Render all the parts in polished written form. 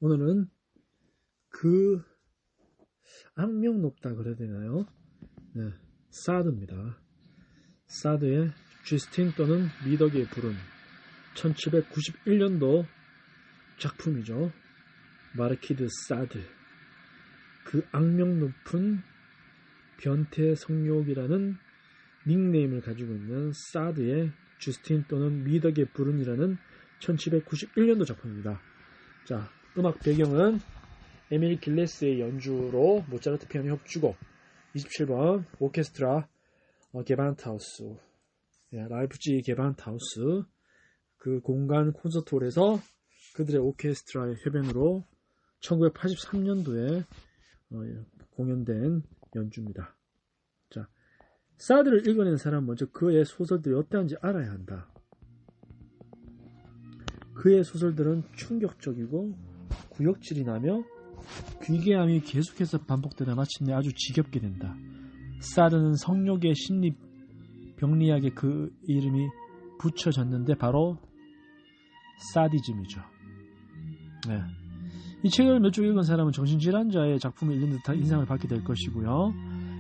오늘은 그 악명 높다 그래야 되나요? 네, 사드입니다. 사드의 쥐스틴 또는 미덕의 불은 1791년도 작품이죠. 마르키드 사드. 그 악명 높은 변태 성욕이라는 닉네임을 가지고 있는 사드의 쥐스틴 또는 미덕의 불은이라는 1791년도 작품입니다. 자, 음악 배경은 에밀 길레스의 연주로 모차르트 피아노 협주곡 27번 오케스트라 게반트하우스, 라이프치히 게반트하우스 그 공간 콘서트홀에서 그들의 오케스트라의 협연으로 1983년도에 공연된 연주입니다. 자, 사드를 읽어낸 사람은 먼저 그의 소설들이 어떠한지 알아야 한다. 그의 소설들은 충격적이고 구역질이 나며 귀괴함이 계속해서 반복되다 마침내 아주 지겹게 된다. 사드는 성욕의 심리 병리학에 그 이름이 붙여졌는데 바로 사디즘이죠. 네. 이 책을 몇 쪽 읽은 사람은 정신질환자의 작품을 읽는 듯한 인상을 받게 될 것이고요.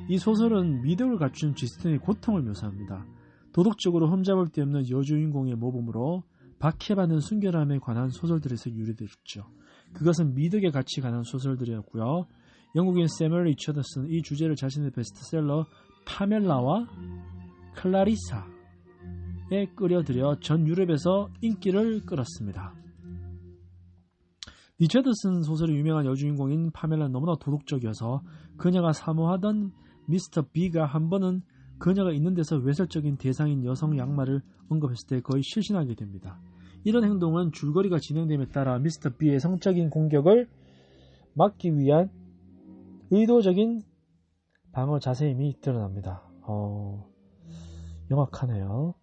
이 소설은 미덕을 갖춘 쥐스틴의 고통을 묘사합니다. 도덕적으로 흠잡을 데 없는 여주인공의 모범으로 박해받는 순결함에 관한 소설들에서 유래됐죠. 그것은 미덕에 같이 관한 소설들이었고요. 영국인 세멀 리처더스는 이 주제를 자신의 베스트셀러 파멜라와 클라리사에 끌어들여 전 유럽에서 인기를 끌었습니다. 리처더슨 소설의 유명한 여주인공인 파멜라는 너무나 도덕적이어서 그녀가 사모하던 미스터 B가 한 번은 그녀가 있는 데서 외설적인 대상인 여성 양말을 언급했을 때 거의 실신하게 됩니다. 이런 행동은 줄거리가 진행됨에 따라 미스터 B의 성적인 공격을 막기 위한 의도적인 방어 자세임이 드러납니다. 명확하네요.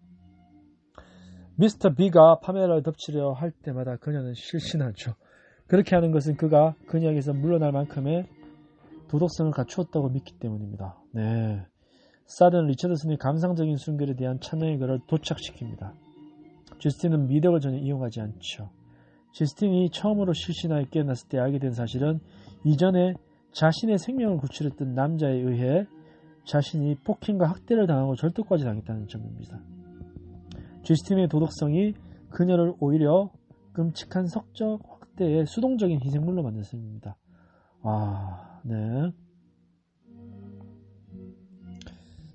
미스터 B가 파멜라를 덮치려 할 때마다 그녀는 실신하죠. 그렇게 하는 것은 그가 그녀에게서 물러날 만큼의 도덕성을 갖추었다고 믿기 때문입니다. 네. 사드는 리처드슨의 감상적인 순결에 대한 찬양의 글을 도착시킵니다. 쥐스틴은 미덕을 전혀 이용하지 않죠. 쥐스틴이 처음으로 실신하여 깨어났을 때 알게 된 사실은 이전에 자신의 생명을 구출했던 남자에 의해 자신이 폭행과 학대를 당하고 절도까지 당했다는 점입니다. 쥐스틴의 도덕성이 그녀를 오히려 끔찍한 성적 확대의 수동적인 희생물로 만든 셈입니다. 네.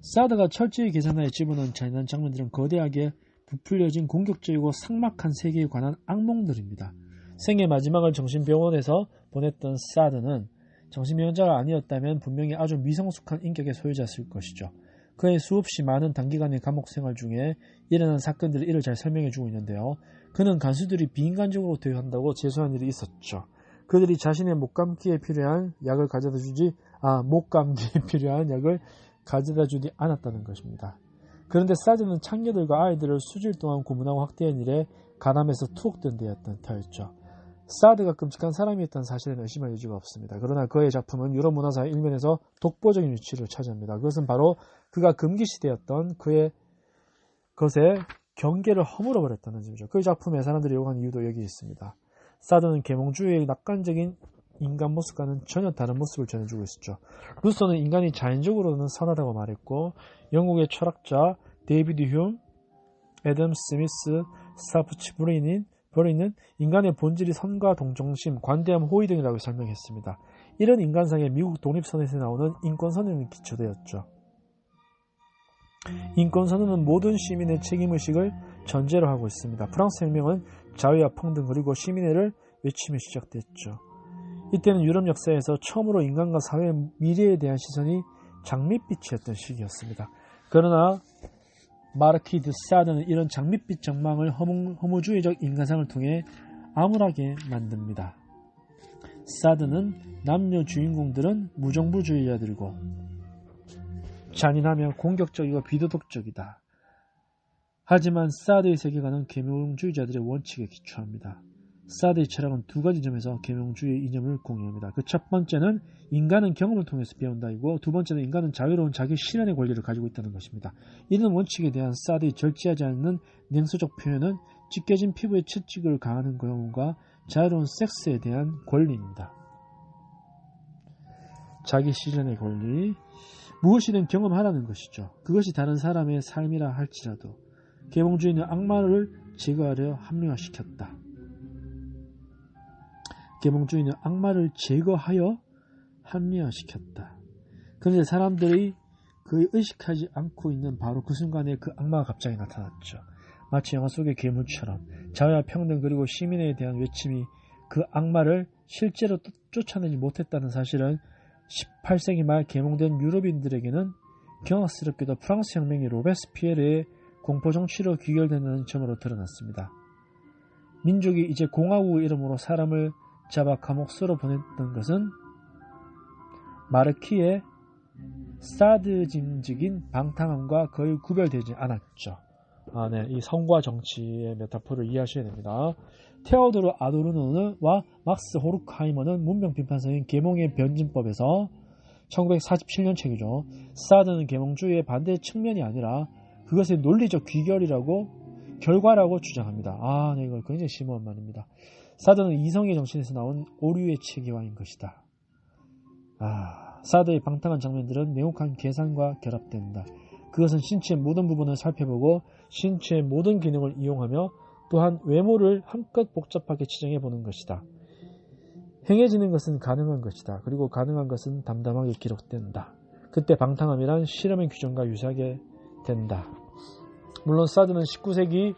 사드가 철저히 계산하여 집어넣은 잔인한 장면들은 거대하게 부풀려진 공격적이고 삭막한 세계에 관한 악몽들입니다. 생의 마지막을 정신병원에서 보냈던 사드는 정신병자가 아니었다면 분명히 아주 미성숙한 인격의 소유자였을 것이죠. 그의 수없이 많은 단기간의 감옥 생활 중에 일어난 사건들이 이를 잘 설명해주고 있는데요. 그는 간수들이 비인간적으로 대우한다고 제소한 일이 있었죠. 그들이 자신의 목감기에 필요한 약을 가져다 주지 않았다는 것입니다. 그런데 사드는 창녀들과 아이들을 수주일 동안 고문하고 학대한 일에 가담해서 투옥된 데였던 터였죠. 사드가 끔찍한 사람이었다는 사실에는 의심할 여지가 없습니다. 그러나 그의 작품은 유럽 문화사의 일면에서 독보적인 위치를 차지합니다. 그것은 바로 그가 금기시되었던 그의 것에 경계를 허물어버렸다는 점이죠. 그의 작품에 사람들이 요구하는 이유도 여기 있습니다. 사드는 계몽주의의 낙관적인 인간 모습과는 전혀 다른 모습을 전해주고 있었죠. 루소는 인간이 자연적으로는 선하다고 말했고, 영국의 철학자 데이비드 휴me, 애덤 스미스, 스타프치 버리는 인간의 본질이 선과 동정심, 관대함, 호의 등이라고 설명했습니다. 이런 인간상의 미국 독립선언에서 나오는 인권선언이 기초되었죠. 인권선언은 모든 시민의 책임의식을 전제로 하고 있습니다. 프랑스 혁명은 자유와 평등 그리고 시민회를 외치며 시작됐죠. 이때는 유럽 역사에서 처음으로 인간과 사회의 미래에 대한 시선이 장밋빛이었던 시기였습니다. 그러나 마르키드 사드는 이런 장밋빛 전망을 허무주의적 인간상을 통해 암울하게 만듭니다. 사드는 남녀 주인공들은 무정부주의자들이고 잔인하며 공격적이고 비도덕적이다. 하지만 사드의 세계관은 계몽주의자들의 원칙에 기초합니다. 사드의 철학은 두 가지 점에서 계몽주의의 이념을 공유합니다. 그 첫 번째는 인간은 경험을 통해서 배운다이고, 두 번째는 인간은 자유로운 자기 실현의 권리를 가지고 있다는 것입니다. 이런 원칙에 대한 사드의 절제하지 않는 냉소적 표현은 찢겨진 피부에 채찍을 가하는 경험과 자유로운 섹스에 대한 권리입니다. 자기 실현의 권리, 무엇이든 경험하라는 것이죠. 그것이 다른 사람의 삶이라 할지라도 계몽주의는 악마를 제거하려 합리화시켰다. 계몽주의는 악마를 제거하여 합리화시켰다. 그런데 사람들이 거의 의식하지 않고 있는 바로 그 순간에 그 악마가 갑자기 나타났죠. 마치 영화 속의 괴물처럼 자유와 평등 그리고 시민에 대한 외침이 그 악마를 실제로 쫓아내지 못했다는 사실은 18세기 말 계몽된 유럽인들에게는 경악스럽게도 프랑스 혁명이 로베스피에르의 공포정치로 귀결되는 점으로 드러났습니다. 민족이 이제 공화국의 이름으로 사람을 잡아 감옥소로 보냈던 것은 마르키의 사드즘적인 방탕함과 거의 구별되지 않았죠. 이 성과 정치의 메타포를 이해하셔야 됩니다. 테오도르 아도르노와 막스 호르크하이머는 문명 비판서인 계몽의 변진법에서 1947년 책이죠. 사드는 계몽주의의 반대 측면이 아니라 그것의 논리적 결과라고 주장합니다. 네, 이거 굉장히 심오한 말입니다. 사드는 이성의 정신에서 나온 오류의 체계화인 것이다. 사드의 방탕한 장면들은 냉혹한 계산과 결합된다. 그것은 신체의 모든 부분을 살펴보고 신체의 모든 기능을 이용하며 또한 외모를 한껏 복잡하게 치정해 보는 것이다. 행해지는 것은 가능한 것이다. 그리고 가능한 것은 담담하게 기록된다. 그때 방탕함이란 실험의 규정과 유사하게 된다. 물론 사드는 19세기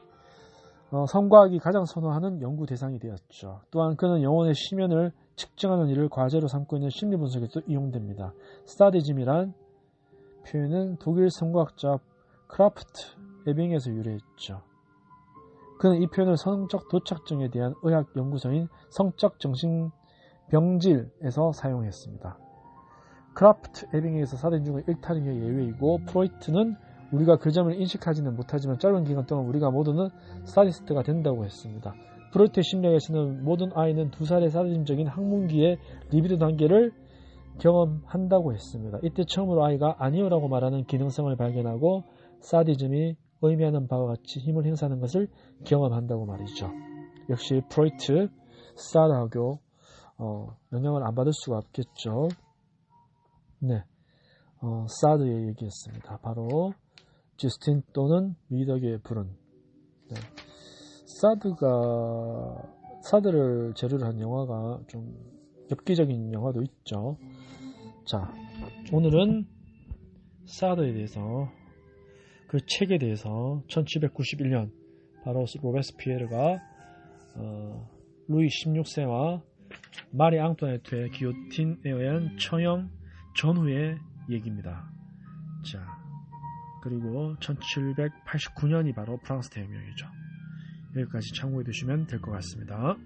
성과학이 가장 선호하는 연구 대상이 되었죠. 또한 그는 영혼의 심연을 측정하는 일을 과제로 삼고 있는 심리 분석에도 이용됩니다. 사디즘이란 표현은 독일 성과학자 크라프트 에빙에서 유래했죠. 그는 이 표현을 성적 도착증에 대한 의학 연구소인 성적정신병질에서 사용했습니다. 크라프트 에빙에서 사디즘 중의 일탈이 예외이고 프로이트는 우리가 그 점을 인식하지는 못하지만 짧은 기간 동안 우리가 모두는 사디스트가 된다고 했습니다. 프로이트의 심리학에서는 모든 아이는 2살의 사디즘적인 학문기의 리비도 단계를 경험한다고 했습니다. 이때 처음으로 아이가 아니요라고 말하는 기능성을 발견하고 사디즘이 의미하는 바와 같이 힘을 행사하는 것을 경험한다고 말이죠. 역시 프로이트, 사드하고 영향을 안 받을 수가 없겠죠. 네, 사드의 얘기였습니다. 바로 주스틴 또는 미덕의 불은. 네. 사드를 재료로 한 영화가 좀 엽기적인 영화도 있죠. 자, 오늘은 사드에 대해서 그 책에 대해서 1791년 바로 로베스피에르가 루이 16세와 마리 앙토네트의 기요틴에 의한 처형 전후의 얘기입니다. 자, 그리고 1789년이 바로 프랑스 대혁명이죠. 여기까지 참고해 두시면 될 것 같습니다.